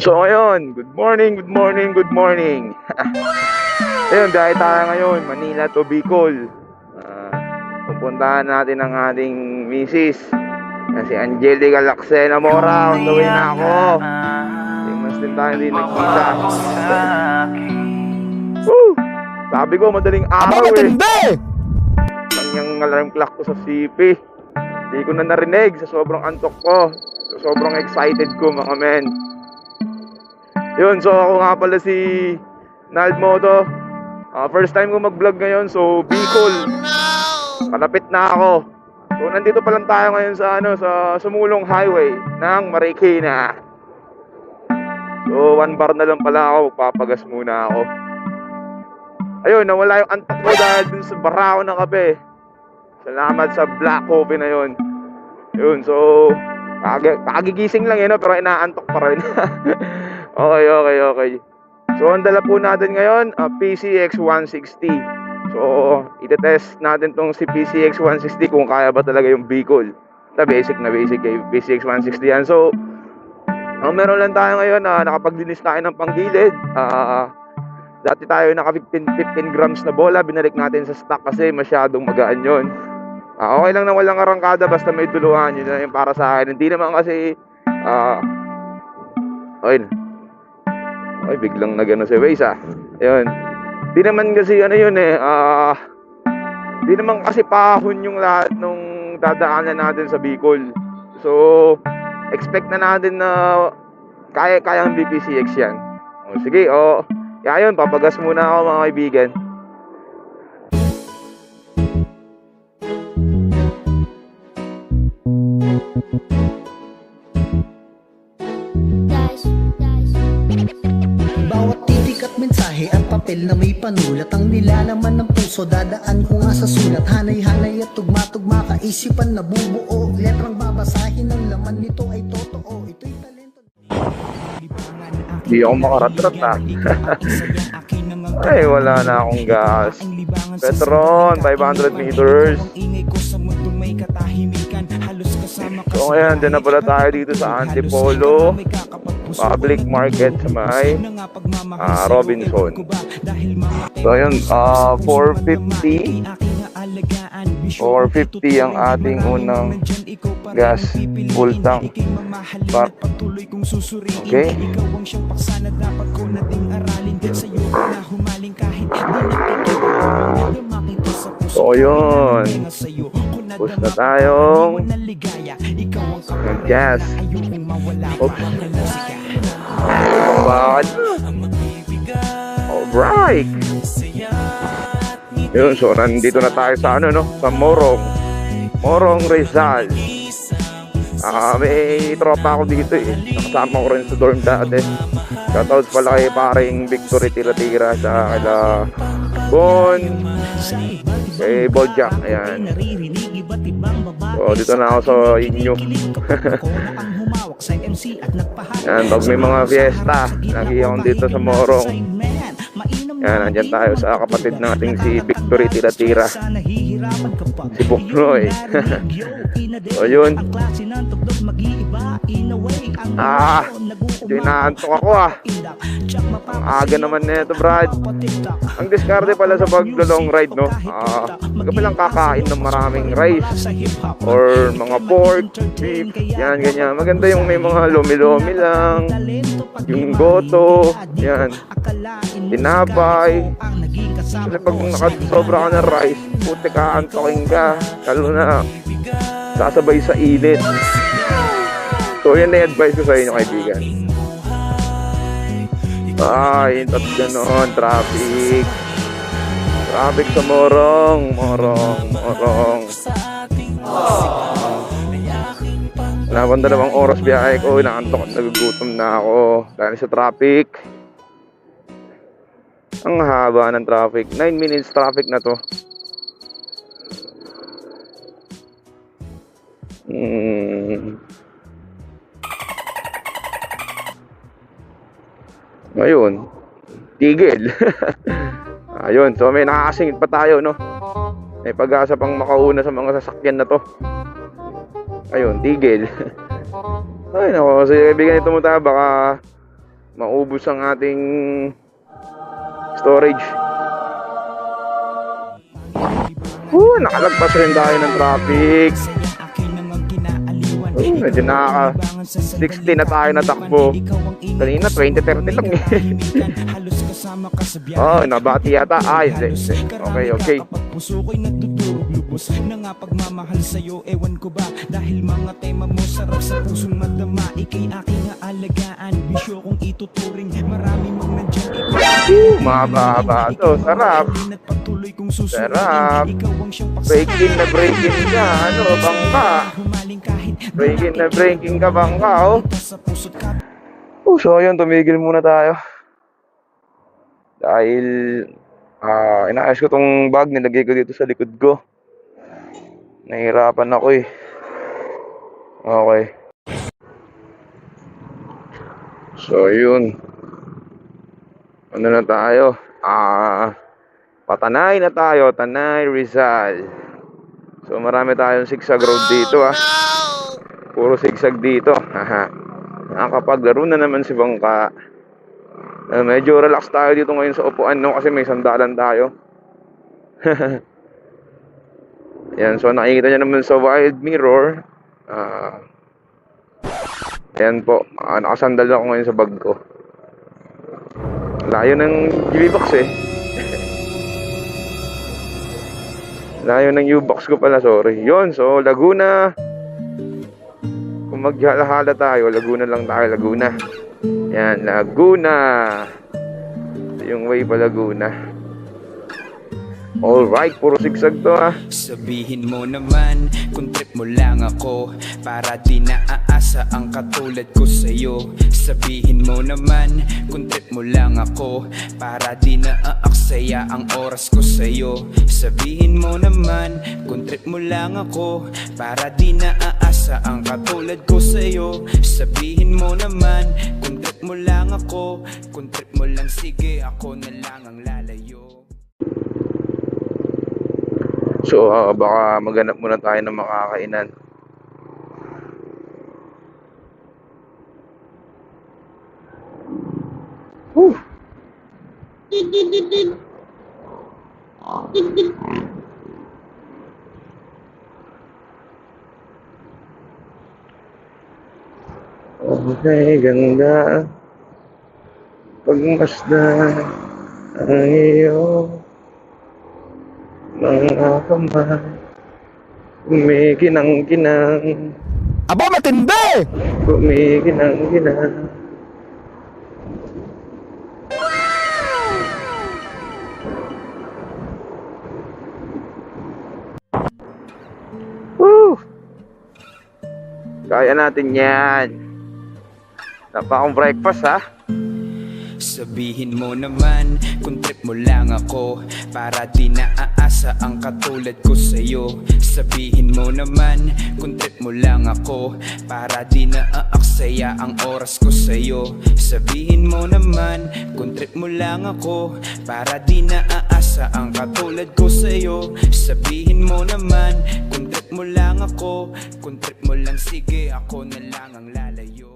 So ngayon, good morning, good morning, good morning. Ayun, dahil tayo ngayon, Manila to Bicol. Ah, Pupuntahan natin ang ating misis na si Angelica Laxena Mora. On the way na ako. Mas din tayo hindi nagkita. Woo! Sabi ko, madaling araw eh. Kanyang alarm clock ko sa CP. Hindi ko na narinig sa sobrang antok ko. Sa sobrang excited ko mga men. Yun, so ako nga pala si Nald Moto. First time ko mag-vlog ngayon, so Bicol. Malapit na ako. So nandito pa lang tayo ngayon sa sa Sumulong Highway ng Marikina. So 1 bar na lang pala ako, magpapagas muna ako. Ayun, nawala yung antok ko dahil dun sa barako ng kape. Salamat sa black coffee na yun. Yun, so kagigising lang yun, pero inaantok pa rin. Okay. So ang dala po natin ngayon, PCX 160. So itetest natin tong si PCX 160 kung kaya ba talaga yung Bicol. Basic kay PCX 160 yan. So ang meron lang tayo ngayon, nakapaglinis tayo ng panggilid. Dati tayo naka 15 grams na bola, binalik natin sa stock kasi masyadong magaan yun. Okay lang na walang arangkada basta may duluhan, yun na yung para sa akin. Hindi naman kasi biglang nagano si Waze ayun. Di naman kasi yun di naman kasi pahon yung lahat nung dadaanan natin sa Bicol. So expect na natin na kaya ang BPCX yan. Sige, yun, papagas muna ako mga kaibigan. Bawat titik at mensahe at papel na may panulat, ang nilalaman ng puso dadaan ko nga sa sulat. Hanay-hanay at tugma-tugma, kaisipan na bubuo, letrang babasahin, ang laman nito ay totoo. Ito'y talento. Di ako makaratrat Ay, wala na akong gas. Petron, 500 meters. So ngayon, dyan na pala tayo dito sa Antipolo Public Market sa may Robinson. So ayun, 450 ang ating unang gas full tank. Okay. So yun, push na tayong gas. Oops. Bakit? Alright. Yun, so nandito na tayo sa sa Morong Rizal. May tropa ako dito nakasama ko rin sa dorm dati. Shoutouts pala kay paring Victory Tira-Tira sa kala Bon, kay Boljak, ayan. So dito na ako sa inyo. Yan, pag may mga fiesta, lagi akong dito sa Morong. Yan, nandyan tayo sa kapatid nating si Victory Tira-Tira, si Buknoy. So yun. Inaantok ako Ang aga naman nito, Brad. Ang diskarte pala sa pag-long ride, no? Magkami lang kakain ng maraming rice or mga pork, beef, yan, ganyan. Maganda yung may mga lomi-lomi lang, yung goto, yan, tinapay. Kasi pag nakasobra ka ng rice, puti ka, antokin ka, lalo na sasabay sa init. So yan na advice ko sa inyo, kaibigan. Hintot ganon, traffic sa Morong. Wala pang 2 oras biyahe ko, inaantok at nagugutom na ako dahil sa traffic. Ang haba ng traffic, 9 minutes traffic na to. Ngayon, tigil. Ayun, so may nakakasingit pa tayo, no? May pag-asa pang makauna sa mga sasakyan na to. Ayun, tigil. Ay nako, so kaibigan, ito mo tayo, baka maubos ang ating storage. Nakalagpas rin tayo ng traffic. Medyo nakaka 60 na tayo natakbo. Kanina 20-30 lang eh. Nabati yata. Hindi. Okay. Puso ko'y nagdudurog lubos na nga pagmamahal sa'yo, ewan ko ba dahil mga tema mo sarap sa pusong madama. Ika'y aking aalagaan, bisyo kong ituturing, marami mang nandiyan Mahaba to, sarap. Sarap. Breaking ka, bangka. Breaking ka, bangka, So yun, tumigil muna tayo. Dahil inaayos ko tong bag, nilagay ko dito sa likod ko. Nahihirapan ako eh. Okay. So yun. Ano na tayo? Patanay na tayo. Tanay, Rizal. So marami tayong zigzag road dito Puro zigzag dito. Nakapaglaro na naman si Bangka. Medyo relax tayo dito ngayon sa upuan kasi may sandalan tayo. Yan, so nakikita nyo naman sa wide mirror. Yan po, nakasandal ako ngayon sa bag ko. Layo ng U-box eh. Layo ng U-box ko pala, sorry. Yun, so Laguna. Kung maghala-hala tayo, Laguna lang tayo, Laguna. Yan, Laguna. Ito yung way pa Laguna. Alright, puro sigsag to Sabihin mo naman kung trip mo lang ako, para di naaasa ang katulad ko sa'yo. Sabihin mo naman kung trip mo lang ako, para di naaaksaya ang oras ko sa'yo. Sabihin mo naman kung trip mo lang ako, para di naaasa ang katulad ko sa'yo. Sabihin mo naman kung trip mo lang ako, kung trip mo lang sige ako na lang ang lalayo. So baka maghanap muna tayo ng makakainan. Okay, ganda pagmasdan ang iyong mga kamay, kumikinang-kinang. Aba, matindi! Kumikinang-kinang. Woo! Kaya natin yan. Napakong breakfast Sabihin mo naman kung trip mo lang ako, para di naaasa ang katulad ko sa'yo. Sabihin mo naman kung trip mo lang ako, para di naaaksaya ang oras ko sa'yo. Sabihin mo naman kung trip mo lang ako, para di naaasa ang katulad ko sa'yo. Sabihin mo naman kung trip mo lang ako, kung trip mo lang sige ako na lang ang lalayo.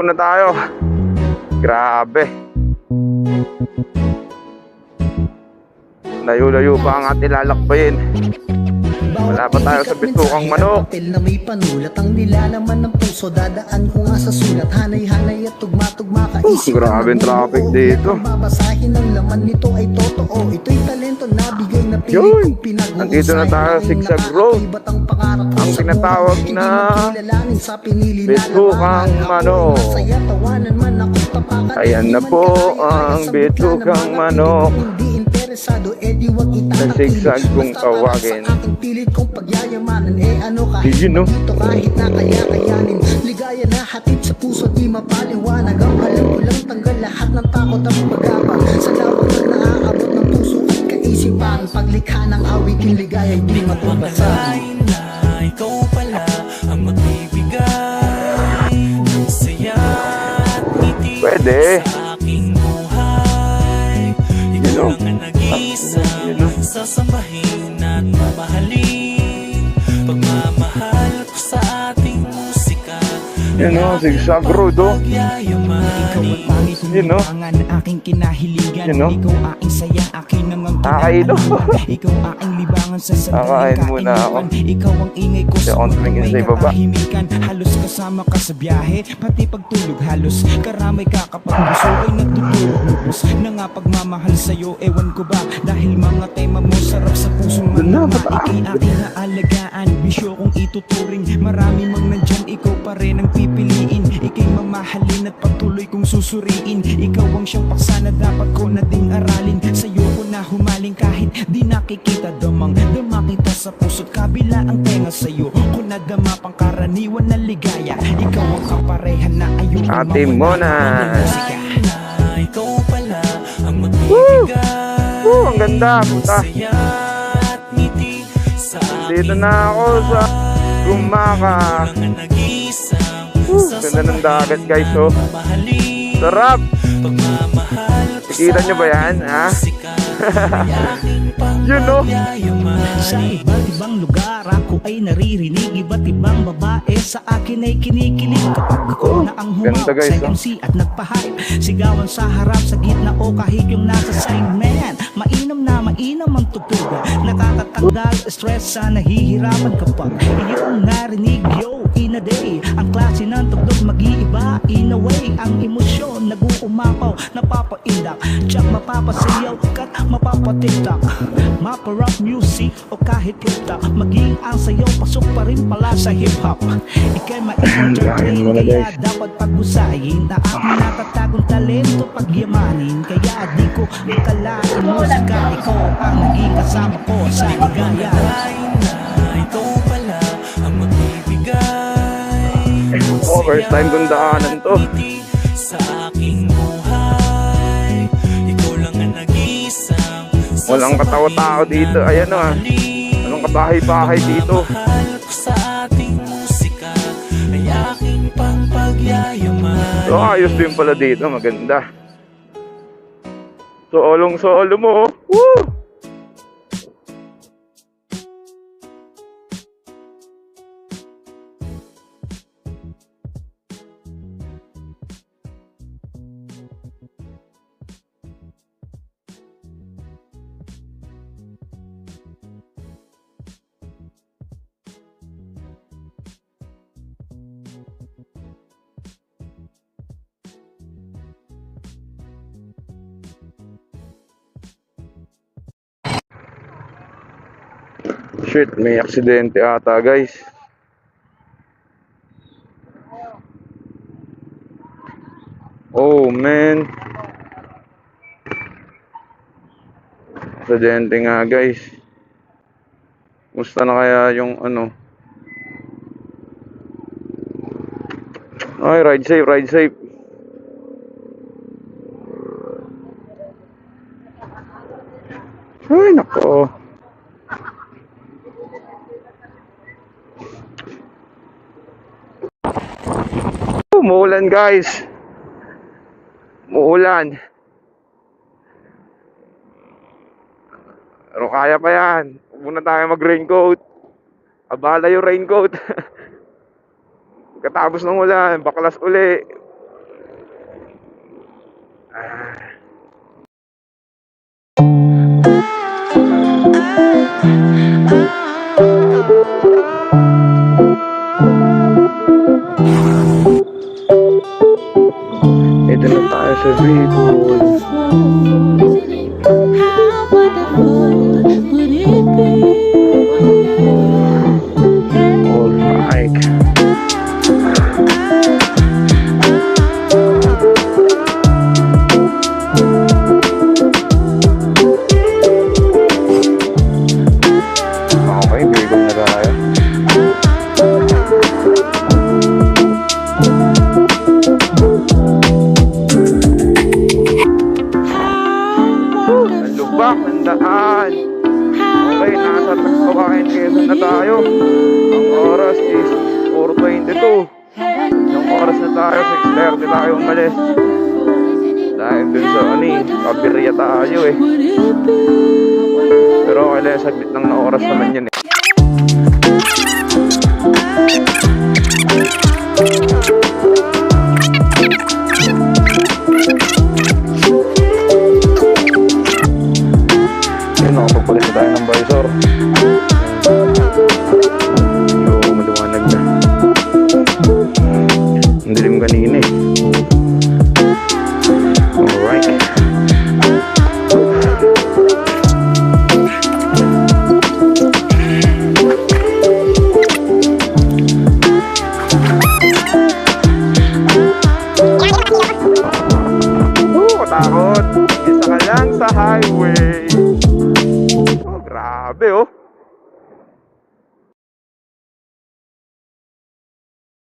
Na tayo. Grabe. Layo-layo pa ang ating lalakbayin. Wala pa tayo sa bitukang manok. Papel na may panulat ang nilalaman ng puso, dadaan ko nga sa sulat, hanay-hanay at tugma-tugma kaisipan. Grabe yung traffic dito. Babasahin ang laman nito ay totoo. Ito'y talento na bigay Yun! Nandito na tayo, Zigzag Road. Ang tinatawag na Bitukang Manok. Ayan na po ang Bitukang Manok na zigzag kung tawagin. Yun, no? Kahit na kaya-kayanin, ligaya na hatid sa puso di mapaliwanag. Ang alam ko lang tanggal lahat ng takot at pag-abang sa lawak na naaabot ng puso at kaisipan. Paglikha ng awiting ligaya di matubasa. Na ikaw pala ang magbibigay ng saya at ngiti Pwede. sa aking buhay. Ikaw lang ang nag-iisang sasambahin at mamahalin. Pagmamahal ko sa ating musika. Yan o, Zigzag Road o. Ikaw ang pangit, Yun, no? ang aking kinahiligan. Yun, no? Ikaw aking saya, aking nangang Nakakainom. Ikaw aking libangan sa Kakain sandaling muna ako. kainiwan. Ikaw ang ingay ko Hindi sa ako tumingin sa ibaba. katahimikan. Halos kasama ka sa biyahe, pati pagtulog halos karamay ka kapag gusto ay natutulog lubos na nga pagmamahal sa'yo, ewan ko ba dahil mga tema mo sarap sa pusong Doon na, manama. mataas. Ika'y aking naalagaan, bisyo kong ituturing. Marami mang nandyan, ikaw pa rin ang pipiliin. Ika'y mamahalin at patuloy kong susuriin. Ikaw ang siyang paksa na dapat ko na ding aralin. Sa'yo ko na humaling kahit di nakikita. Damang dama kita sa puso't kabila ang tenga sa'yo. Kung nadama pang karaniwan na ligaya, ikaw ang kaparehan na ayun Ate Mona. Na ikaw pala ang magbibigay Ang ganda, puta. ng saya at ngiti sa Dito na ako sa Gumaka. lang ang nag-iisang Ganda ng dagat, guys, oh. mamahalin. Sarap! Pagmamahal ko Nakikita nyo ba yan, ha? musika. Ay aking Yun, no? Sa pangyayaman. iba't ibang lugar ako ay naririnig. Iba't ibang babae sa akin ay kinikilig. Kapag ako na ang Ganda, humawak guys, sa oh. MC at nagpa-hype, sigawan sa harap, sa gitna o kahit yung nasa side. Man, mainam ang tugtuga. Nakakatanggal stress sa nahihirapan kapag iyong narinig. Yo, in a day, ang klase ng tugtog mag-iiba. In a way, ang emosyon nag-uumapaw, napapaindak, tsak mapapasayaw kat mapapatiktak. Mapa-rap music o kahit hip-hop, maging ang sayaw pasok pa rin pala sa hip-hop. Ika'y ma-entertain, Mo na, kaya guys. dapat pag-usayin na aking natatagong talento pagyamanin. Kaya di ko akalain musika, ikaw ang naging kasama ko sa ligaya. Na ikaw pala ang magbibigay ng Oh, first time kong daanan to. ngiti sa aking buhay. Ikaw lang ang nag-iisang Walang katawa-tao dito. Ayan o, ha? Walang kabahay-bahay dito. Mahal ko sa ating musika ay aking pangpagyayaman. So, ayos din pala dito. Maganda. Soolong-solo mo, oh. Woo! Shit, may aksidente ata, guys. Oh, man. Aksidente nga, guys. Musta na kaya yung ano? Ay, ride safe, ride safe. Ay, nako. Umuulan, guys. Umuulan. Pero kaya pa yan. Huwag muna tayo mag-raincoat. Abala yung raincoat. Katapos ng ulan, baklas uli. Ito na tayo sa Bicol. How wonderful would na tayo. Ang oras is 4:22. Ang oras na tayo, 6:30 tayo umalis. Dahil dun sa pabirya tayo eh. Pero okay lang, saglit lang na oras naman yan eh.